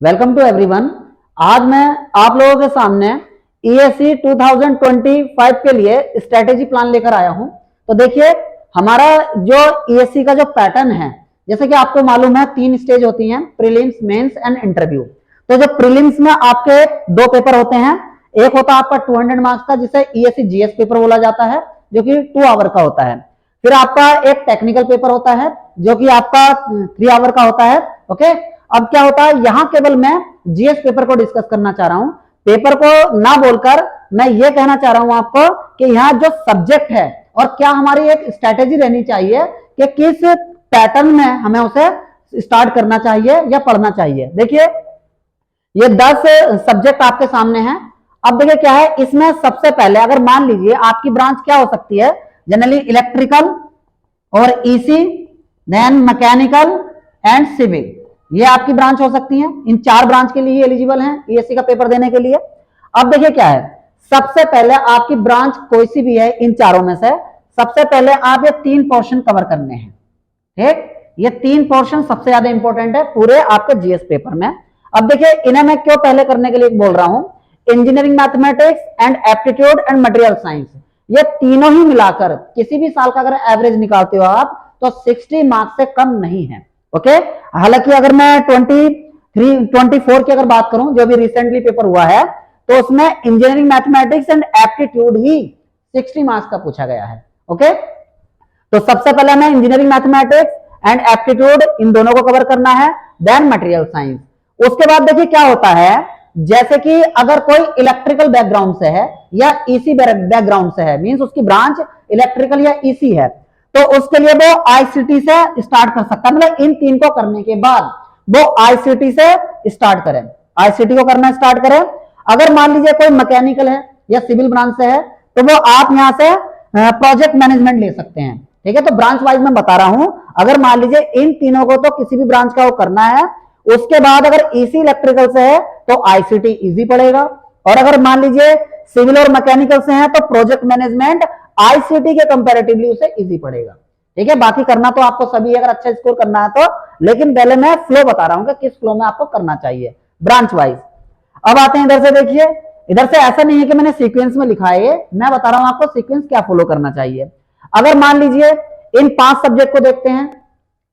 Welcome to everyone. आज मैं आप लोगों के सामने ईएससी 2025 के लिए स्ट्रेटेजी प्लान लेकर आया हूं। तो देखिए, हमारा जो ईएससी का जो पैटर्न है, जैसे कि आपको मालूम है 3 स्टेज होती हैं, प्रीलिम्स, मेंस एंड इंटरव्यू। तो जो प्रीलिम्स में आपके 2 पेपर होते हैं, एक होता है आपका 200 मार्क्स का जिसे ईएससी जीएस पेपर बोला जाता है, जो कि 2 आवर का होता है। फिर आपका एक टेक्निकल पेपर होता है जो कि आपका 3 आवर का होता है। ओके, अब क्या होता है, यहां केवल मैं जीएस पेपर को डिस्कस करना चाह रहा हूं, पेपर को ना बोलकर मैं ये कहना चाह रहा हूं आपको कि यहाँ जो सब्जेक्ट है और क्या हमारी एक स्ट्रेटेजी रहनी चाहिए कि किस पैटर्न में हमें उसे स्टार्ट करना चाहिए या पढ़ना चाहिए। देखिए, ये 10 सब्जेक्ट आपके सामने हैं। अब देखिए क्या है इसमें, सबसे पहले अगर मान लीजिए आपकी ब्रांच क्या हो सकती है, जनरली इलेक्ट्रिकल और EC, then mechanical and civil, ये आपकी ब्रांच हो सकती है। इन 4 ब्रांच के लिए एलिजिबल हैं ईएससी का पेपर देने के लिए। अब देखिए क्या है, सबसे पहले आपकी ब्रांच कोई सी भी है इन चारों में से, सबसे पहले आप ये 3 पोर्शन कवर करने हैं। ठीक, ये 3 पोर्शन सबसे ज्यादा इंपॉर्टेंट है पूरे आपके जीएस पेपर में। अब देखिए, इन्हें मैं क्यों पहले करने के लिए बोल रहा हूं, engineering mathematics and aptitude and material science, ये तीनों ही मिलाकर किसी भी साल का अगर एवरेज निकालते हो आप तो 60 मार्क्स से कम नहीं है। ओके, हालांकि अगर मैं 24 की अगर बात करूं, जो भी रिसेंटली पेपर हुआ है, तो उसमें engineering mathematics and aptitude he 60 marks का पूछा गया है। ओके, तो सबसे पहले हमें इंजीनियरिंग मैथमेटिक्स एंड एप्टीट्यूड इन दोनों को कवर करना है, देन मटेरियल साइंस। उसके बाद देखिए क्या होता है, जैसे कि अगर कोई इलेक्ट्रिकल बैकग्राउंड से है या ईसी बैकग्राउंड से है, मींस उसकी ब्रांच इलेक्ट्रिकल या ईसी है, तो उसके लिए वो आईसीटी से स्टार्ट कर सकता है। मतलब इन 3 को करने के बाद वो आईसीटी से स्टार्ट करें, आईसीटी को करना स्टार्ट करें। अगर मान लीजिए कोई मैकेनिकल है या सिविल ब्रांच से है, तो वो आप यहां से प्रोजेक्ट मैनेजमेंट ले सकते हैं। ठीक है, तो ब्रांच वाइज मैं बता रहा हूं, अगर मान लीजिए इन तीनों को तो किसी भी ब्रांच का वो करना है। उसके बाद अगर ईसी इलेक्ट्रिकल से है तो आईसीटी इजी पड़ेगा, और अगर मान लीजिए सिविल और मैकेनिकल से है तो प्रोजेक्ट मैनेजमेंट आईसीटी के कंपैरेटिवली उसे इजी पड़ेगा। ठीक है, बाकी करना तो आपको सभी, अगर अच्छा स्कोर करना है तो, लेकिन पहले मैं फ्लो बता रहा हूं कि किस फ्लो में आपको करना चाहिए ब्रांच वाइज। अब आते हैं इधर से, देखिए इधर से ऐसा नहीं है कि मैंने सीक्वेंस में लिखा है, मैं बता रहा हूं आपको सीक्वेंस क्या फॉलो करना चाहिए। अगर मान लीजिए इन 5 सब्जेक्ट को देखते हैं,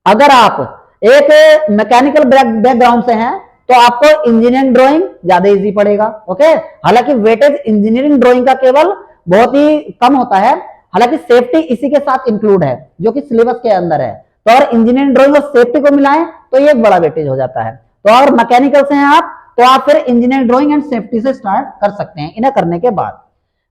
अगर आप एक मैकेनिकल बैकग्राउंड से हैं तो आपको इंजीनियरिंग ड्राइंग ज्यादा इजी पड़ेगा। ओके, हालांकि वेटेज इंजीनियरिंग ड्राइंग का केवल बहुत ही कम होता है, हालांकि सेफ्टी इसी के साथ इंक्लूड है जो कि सिलेबस के अंदर है। तो अगर इंजीनियरिंग ड्राइंग और सेफ्टी को मिलाएं तो ये एक बड़ा वेटेज हो जाता है। तो अगर मैकेनिकल से हैं आप तो आप फिर इंजीनियरिंग ड्राइंग एंड सेफ्टी से स्टार्ट कर सकते हैं। इन्हें करने के बाद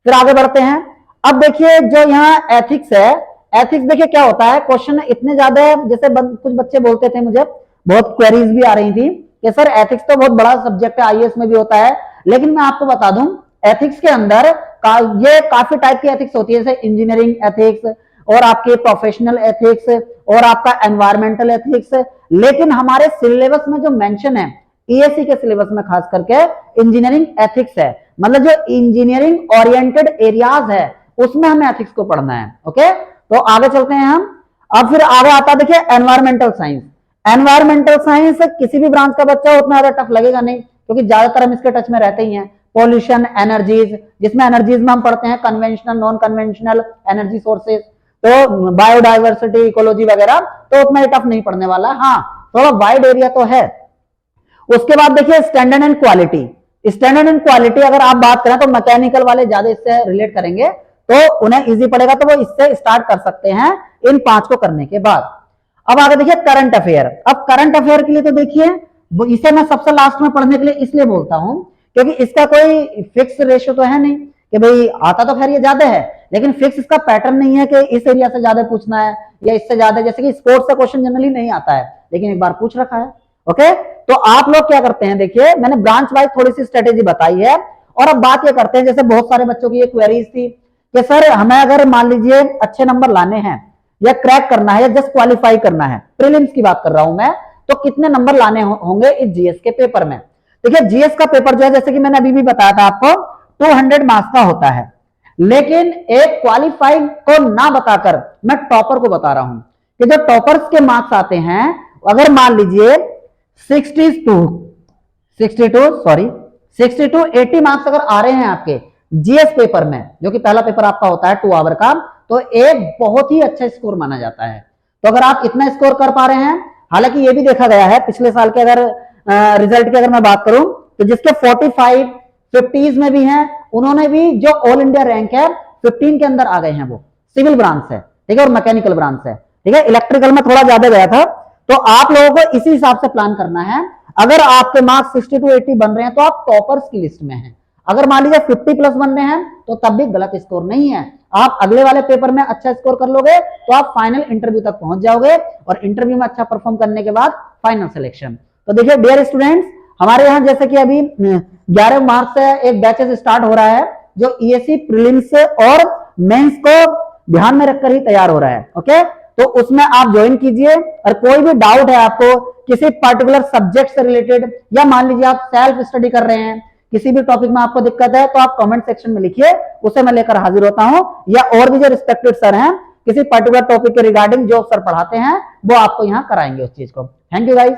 फिर आगे बढ़ते हैं। अब देखिए जो यहाँ एथिक्स है, एथिक्स देखिए क्या होता है, क्वेश्चन इतने ज्यादा है, जैसे कुछ बच्चे बोलते थे, मुझे बहुत क्वेरीज भी आ रही थी कि सर एथिक्स तो बहुत बड़ा सब्जेक्ट है, आईएएस में भी होता है। लेकिन मैं आपको बता दूं, एथिक्स के अंदर ये काफी टाइप की एथिक्स होती है, जैसे इंजीनियरिंग एथिक्स और आपके प्रोफेशनल एथिक्स और आपका एनवायरमेंटल एथिक्स। लेकिन हमारे सिलेबस में जो मेंशन है, ईएससी के सिलेबस में खास करके इंजीनियरिंग एथिक्स है, मतलब जो इंजीनियरिंग ओरिएंटेड एरियाज है उसमें हमें एथिक्स को पढ़ना है। ओके, तो आगे चलते हैं हम। अब फिर आगे आता देखिए एनवायरमेंटल साइंस। एनवायरमेंटल साइंस किसी भी ब्रांच का बच्चा उतना ज्यादा टफ लगेगा नहीं, क्योंकि ज्यादातर हम इसके टच में रहते ही हैं। पॉल्यूशन, एनर्जीज, जिसमें एनर्जीज में हम पढ़ते हैं conventional, non conventional energy sources, तो बायोडाइवर्सिटी, इकोलॉजी वगैरह, तो उतना ही टफ नहीं पढ़ने वाला। हाँ, थोड़ा वाइड एरिया तो है। उसके बाद देखिए standard and quality. Standard and quality अगर आप बात करें तो मैकेनिकल वाले ज्यादा इससे रिलेट करेंगे, तो उन्हें इजी पड़ेगा, तो वो इससे स्टार्ट कर सकते हैं इन 5 को करने के बाद। अब आगे देखिए करंट अफेयर। अब करंट अफेयर के लिए तो देखिए, इसे मैं सबसे लास्ट में पढ़ने के लिए इसलिए बोलता हूं क्योंकि इसका कोई फिक्स रेशियो तो है नहीं कि भाई आता तो खैर ये ज्यादा है, लेकिन फिक्स इसका पैटर्न नहीं है कि इस एरिया से ज्यादा पूछना है या इससे ज्यादा। जैसे कि स्पोर्ट्स से क्वेश्चन जनरली नहीं आता है, लेकिन एक बार पूछ रखा है। ओके, तो आप लोग क्या करते हैं, देखिए मैंने ब्रांच वाइज थोड़ी सी स्ट्रेटेजी बताई है। और अब बात ये करते हैं, जैसे बहुत सारे बच्चों की ये क्वेरीज थी कि सर हमें अगर मान लीजिए अच्छे नंबर लाने हैं या क्रैक करना है या जस्ट क्वालिफाई करना है, प्रीलिम्स की बात कर रहा हूं मैं, तो कितने नंबर लाने होंगे इस जीएस के पेपर में। देखिए जीएस का पेपर जो है, जैसे कि मैंने अभी भी बताया था आपको, 200 मार्क्स का होता है। लेकिन एक क्वालिफाई को ना बताकर मैं टॉपर को बता रहा हूं कि जो टॉपर्स के मार्क्स आते हैं, अगर मान लीजिए 62 62 80 मार्क्स अगर आ रहे हैं आपके जीएस पेपर में, जो कि पहला पेपर आपका होता है 2 आवर का, तो एक बहुत ही अच्छा स्कोर माना जाता है। तो अगर आप इतना स्कोर कर पा रहे हैं, हालांकि ये भी देखा गया है पिछले साल के अगर रिजल्ट की अगर मैं बात करूं, तो जिसके 45 50s में भी हैं, उन्होंने भी जो ऑल इंडिया रैंक है 15 के अंदर आ गए हैं। वो सिविल ब्रांच है, ठीक है, और मैकेनिकल ब्रांच है, ठीक है। इलेक्ट्रिकल में थोड़ा ज्यादा गया था। तो आप लोगों को इसी हिसाब से प्लान करना है। अगर आपके मार्क्स 60 to 80 बन रहे हैं तो आप टॉपर्स की लिस्ट में हैं। अगर मान लीजिए 50 प्लस बन रहे हैं तो तब भी गलत स्कोर नहीं है। आप अगले वाले पेपर में अच्छा स्कोर कर लोगे तो आप फाइनल इंटरव्यू तक पहुंच जाओगे, और इंटरव्यू में अच्छा परफॉर्म करने के बाद फाइनल सिलेक्शन। तो देखिए डियर स्टूडेंट्स, हमारे यहाँ जैसे कि अभी 11 मार्च से एक बैचेस स्टार्ट हो रहा है, जो ईएससी प्रीलिम्स और मेंस को ध्यान में रखकर ही तैयार हो रहा है। ओके, तो उसमें आप ज्वाइन कीजिए। और कोई भी डाउट है आपको किसी पर्टिकुलर सब्जेक्ट से रिलेटेड, या मान लीजिए आप सेल्फ स्टडी कर रहे हैं, किसी भी टॉपिक में आपको दिक्कत है, तो आप कमेंट सेक्शन में लिखिए, उसे मैं लेकर हाजिर होता हूं। या और भी जो रिस्पेक्टेड सर हैं किसी पर्टिकुलर टॉपिक के रिगार्डिंग जो सर पढ़ाते हैं वो आपको यहाँ कराएंगे उस चीज को। Thank you guys.